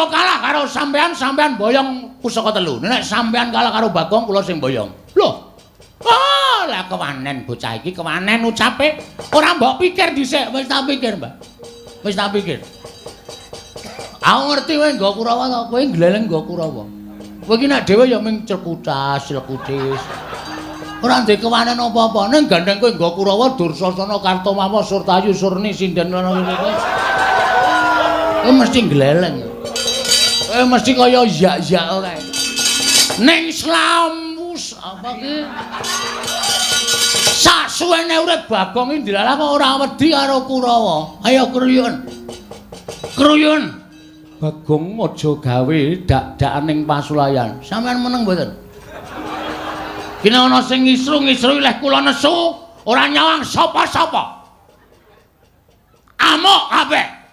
aja kalah karo sampean boyong pusaka telu. Nek sampean kalah karo Bagong kula sing boyong. Lho. Oh, lah kewanen bocah iki kewanen ucape. Ora mbok pikir dhisik, wis tak pikir, Mbak. Wis tak pikir. Aku ngerti kowe nggo Kurawa to, kowe gleleng nggo Kurawa. Kowe iki nek dhewe ya ming cekutas, cekutis. Ora ndek kewanen apa-apa, ning gandeng kowe nggo Kurawa Dursasana Kartomama Surtayu Surni Sinden ngono ngene kowe. Kowe mesti gleleng. Kowe mesti kaya yak-yak kae. Ning slamus apa ki? Sasuwene urip Bagong iki dilalah kok ora wedi karo Kurawa. Ayo kruyun. Kruyun. Bagong aja gawe dak-dakan ning pasulayan. Sampeyan meneng mboten? Kene ana sing ngisru-ngisru leh kula nesu, ora nyawang sapa-sapa. Amuk kabeh.